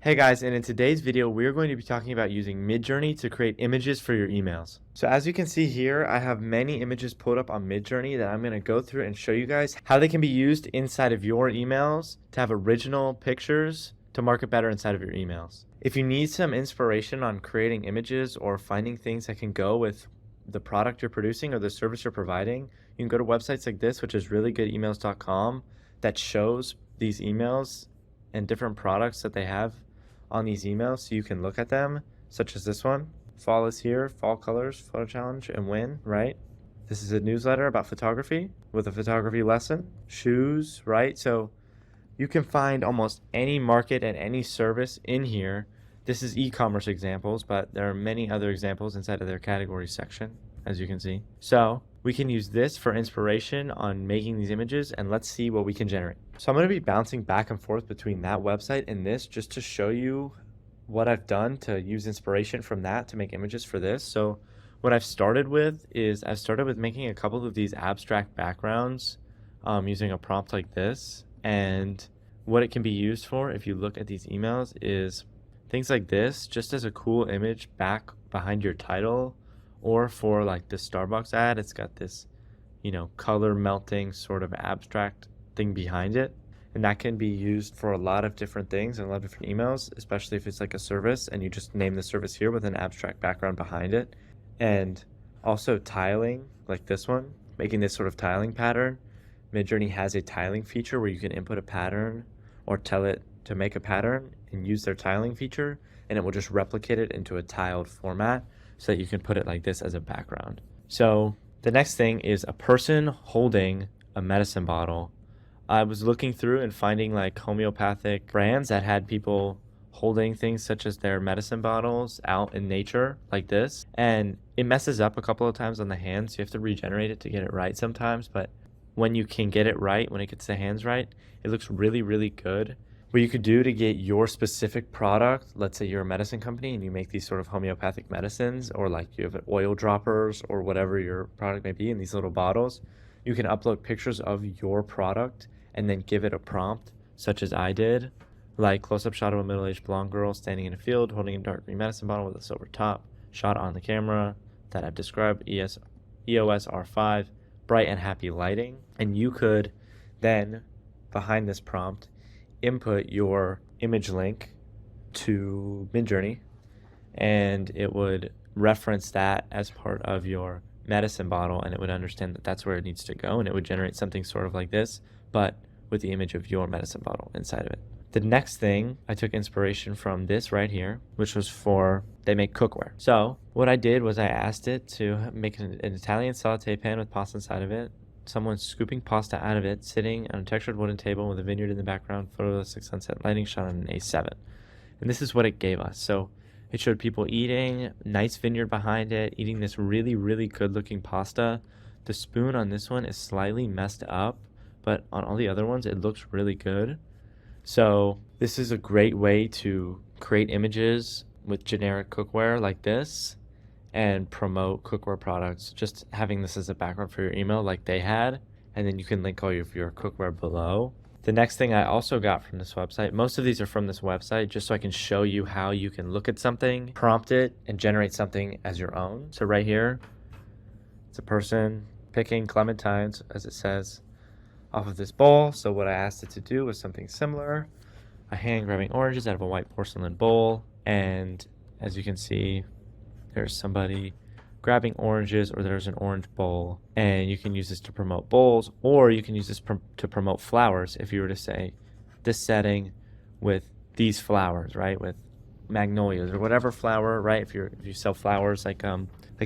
Hey guys, and in today's video, we're going to be talking about using Midjourney to create images for your emails. So as you can see here, I have many images pulled up on Midjourney that I'm going to go through and show you guys how they can be used inside of your emails to have original pictures to market better inside of your emails. If you need some inspiration on creating images or finding things that can go with the product you're producing or the service you're providing, you can go to websites like this, which is reallygoodemails.com, that shows these emails and different products that they have on these emails so you can look at them, such as this one. Fall is here, fall colors, photo challenge, and win, right? This is a newsletter about photography with a photography lesson, shoes, right? So you can find almost any market and any service in here. This is e-commerce examples, but there are many other examples inside of their category section, as you can see. So we can use this for inspiration on making these images, and let's see what we can generate. So I'm going to be bouncing back and forth between that website and this just to show you what I've done to use inspiration from that to make images for this. So what I've started with is making a couple of these abstract backgrounds using a prompt like this. And what it can be used for, if you look at these emails, is things like this, just as a cool image back behind your title, or for like the Starbucks ad, it's got this, color melting sort of abstract thing behind it. And that can be used for a lot of different things and a lot of different emails, especially if it's like a service and you just name the service here with an abstract background behind it. And also tiling, like this one, making this sort of tiling pattern. Midjourney has a tiling feature where you can input a pattern or tell it to make a pattern and use their tiling feature, and it will just replicate it into a tiled format so that you can put it like this as a background. So the next thing is a person holding a medicine bottle. I was looking through and finding like homeopathic brands that had people holding things such as their medicine bottles out in nature like this. And it messes up a couple of times on the hands. So you have to regenerate it to get it right sometimes. But when you can get it right, when it gets the hands right, it looks really, really good. What you could do to get your specific product, let's say you're a medicine company and you make these sort of homeopathic medicines, or like you have oil droppers or whatever your product may be in these little bottles, you can upload pictures of your product and then give it a prompt, such as I did, like close-up shot of a middle-aged blonde girl standing in a field holding a dark green medicine bottle with a silver top, shot on the camera that I've described, EOS R5, bright and happy lighting. And you could then, behind this prompt, input your image link to Midjourney, and it would reference that as part of your medicine bottle, and it would understand that that's where it needs to go, and it would generate something sort of like this, but with the image of your medicine bottle inside of it. The next thing, I took inspiration from this right here, which was they make cookware. So what I did was I asked it to make an Italian saute pan with pasta inside of it, someone scooping pasta out of it, sitting on a textured wooden table with a vineyard in the background, photorealistic sunset lighting shot on an A7. And this is what it gave us. So it showed people eating, nice vineyard behind it, eating this really, really good looking pasta. The spoon on this one is slightly messed up, but on all the other ones, it looks really good. So this is a great way to create images with generic cookware like this and promote cookware products, just having this as a background for your email like they had, and then you can link all of your cookware below. The next thing I also got from this website, most of these are from this website, just so I can show you how you can look at something, prompt it, and generate something as your own. So right here, it's a person picking clementines, as it says, off of this bowl. So what I asked it to do was something similar. A hand grabbing oranges out of a white porcelain bowl, and as you can see, there's somebody grabbing oranges, or there's an orange bowl, and you can use this to promote bowls, or you can use this to promote flowers. If you were to say this setting with these flowers, right, with magnolias or whatever flower, right? If you sell flowers like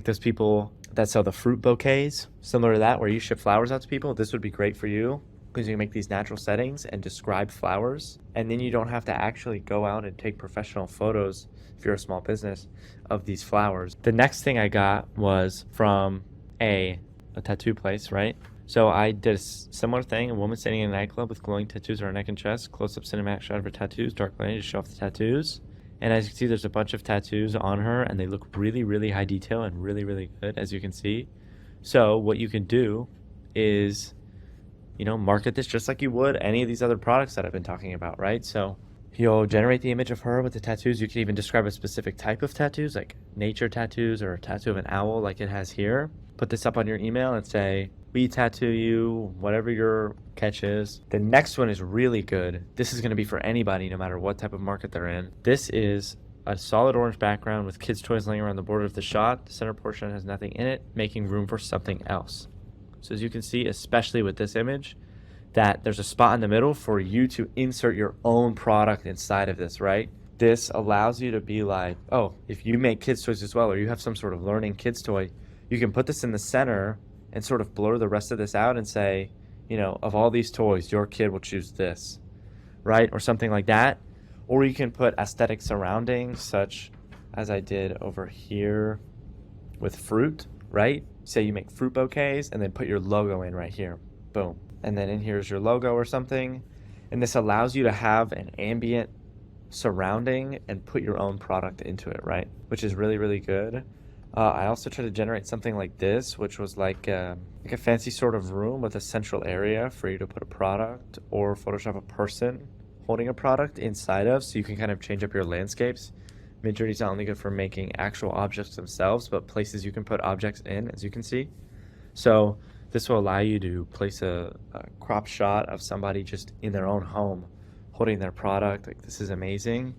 those people that sell the fruit bouquets, similar to that, where you ship flowers out to people, this would be great for you because you can make these natural settings and describe flowers, and then you don't have to actually go out and take professional photos if you're a small business of these flowers. The next thing I got was from a tattoo place, right? So I did a similar thing, a woman standing in a nightclub with glowing tattoos on her neck and chest, close-up cinematic shot of her tattoos, dark lighting to show off the tattoos. And as you can see, there's a bunch of tattoos on her, and they look really, really high detail and really, really good, as you can see. So what you can do is, market this just like you would any of these other products that I've been talking about, right? So You'll generate the image of her with the tattoos. You can even describe a specific type of tattoos, like nature tattoos or a tattoo of an owl like it has here. Put this up on your email and say, we tattoo you, whatever your catch is. The next one is really good. This is going to be for anybody, no matter what type of market they're in. This is a solid orange background with kids' toys laying around the border of the shot. The center portion has nothing in it, making room for something else. So as you can see, especially with this image, that there's a spot in the middle for you to insert your own product inside of this, right? This allows you to be like, oh, if you make kids toys as well, or you have some sort of learning kids toy, you can put this in the center and sort of blur the rest of this out and say, you know, of all these toys, your kid will choose this, right? Or something like that. Or you can put aesthetic surroundings, such as I did over here with fruit, right? Say you make fruit bouquets and then put your logo in right here. Boom. And then in here is your logo or something. And this allows you to have an ambient surrounding and put your own product into it, right? Which is really, really good. I also tried to generate something like this, which was like a fancy sort of room with a central area for you to put a product, or Photoshop a person holding a product inside of, so you can kind of change up your landscapes. Midjourney is not only good for making actual objects themselves, but places you can put objects in, as you can see. So this will allow you to place a crop shot of somebody just in their own home holding their product. Like, this is amazing.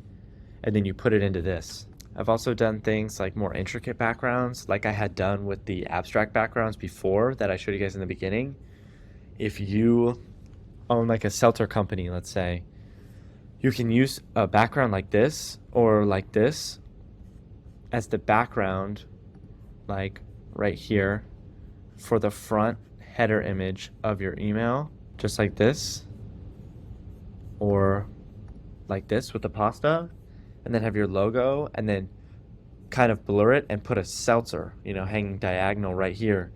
And then you put it into this. I've also done things like more intricate backgrounds, like I had done with the abstract backgrounds before that I showed you guys in the beginning. If you own like a seltzer company, let's say, you can use a background like this or like this as the background, like right here, for the front header image of your email, just like this, or like this with the pasta, and then have your logo, and then kind of blur it and put a seltzer, you know, hanging diagonal right here,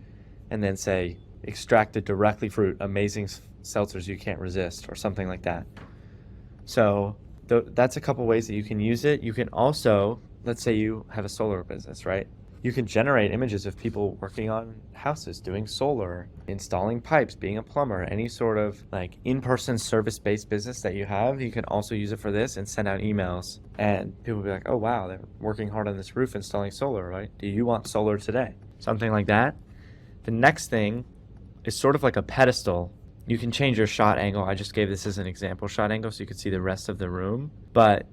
and then say, extracted directly fruit, amazing seltzers you can't resist, or something like that. So that's a couple ways that you can use it. You can also, let's say you have a solar business, right? You can generate images of people working on houses, doing solar, installing pipes, being a plumber, any sort of like in-person service-based business that you have. You can also use it for this and send out emails, and people will be like, oh wow, they're working hard on this roof installing solar, right? Do you want solar today? Something like that. The next thing is sort of like a pedestal. You can change your shot angle. I just gave this as an example shot angle so you could see the rest of the room, but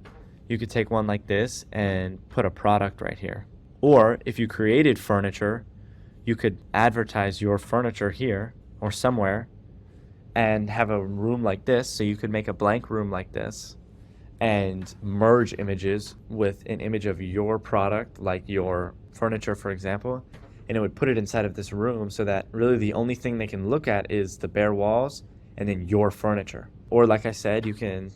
you could take one like this and put a product right here. Or if you created furniture, you could advertise your furniture here or somewhere and have a room like this. So you could make a blank room like this and merge images with an image of your product, like your furniture, for example, and it would put it inside of this room so that really the only thing they can look at is the bare walls and then your furniture. Or like I said, you can,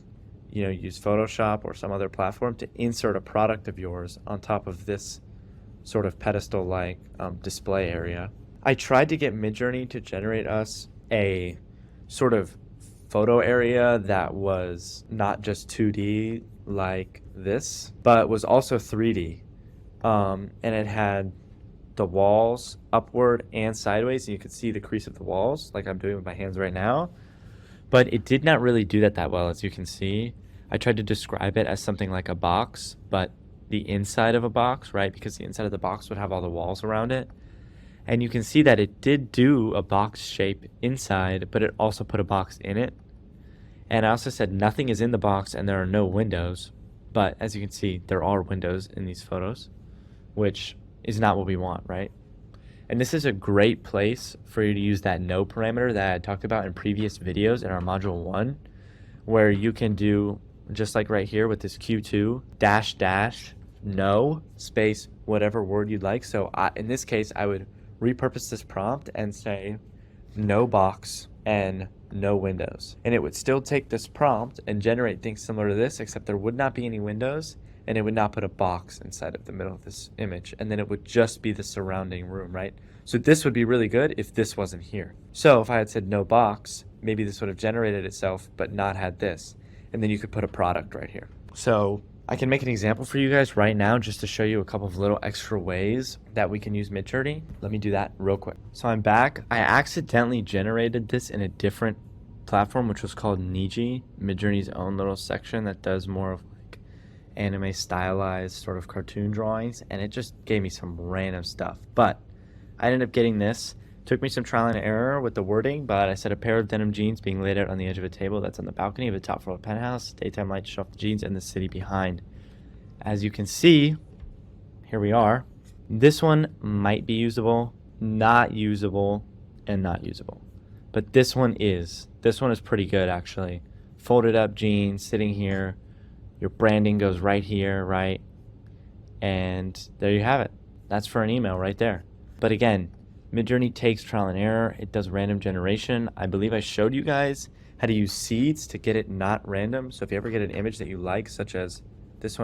you know, use Photoshop or some other platform to insert a product of yours on top of this sort of pedestal-like display area. I tried to get Midjourney to generate us a sort of photo area that was not just 2D like this, but was also 3D. And it had the walls upward and sideways, and you could see the crease of the walls like I'm doing with my hands right now. But it did not really do that well, as you can see. I tried to describe it as something like a box, but the inside of a box, right? Because the inside of the box would have all the walls around it. And you can see that it did do a box shape inside, but it also put a box in it. And I also said nothing is in the box and there are no windows. But as you can see, there are windows in these photos, which is not what we want, right? And this is a great place for you to use that no parameter that I talked about in previous videos in our module 1, where you can do just like right here with this Q2 -- no space whatever word you'd like. So in this case, I would repurpose this prompt and say no box and no windows, and it would still take this prompt and generate things similar to this, except there would not be any windows and it would not put a box inside of the middle of this image, and then it would just be the surrounding room, right? So this would be really good if this wasn't here. So if I had said no box, maybe this would have generated itself but not had this, and then you could put a product right here. So I can make an example for you guys right now just to show you a couple of little extra ways that we can use Midjourney. Let me do that real quick. So I'm back. I accidentally generated this in a different platform, which was called Niji, Midjourney's own little section that does more of like anime stylized sort of cartoon drawings, and it just gave me some random stuff. But I ended up getting this. Took me some trial and error with the wording, but I said a pair of denim jeans being laid out on the edge of a table that's on the balcony of a top floor penthouse, daytime light show off the jeans and the city behind. As you can see, here we are. This one might be usable, not usable, and not usable. But this one is. This one is pretty good, actually. Folded up jeans, sitting here. Your branding goes right here, right? And there you have it. That's for an email right there. But again, Midjourney takes trial and error. It does random generation. I believe I showed you guys how to use seeds to get it not random. So if you ever get an image that you like, such as this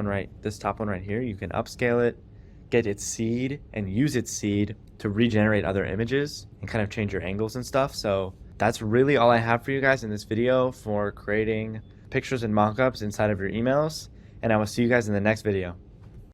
top one right here, you can upscale it, get its seed, and use its seed to regenerate other images and kind of change your angles and stuff. So that's really all I have for you guys in this video for creating pictures and mockups inside of your emails. And I will see you guys in the next video.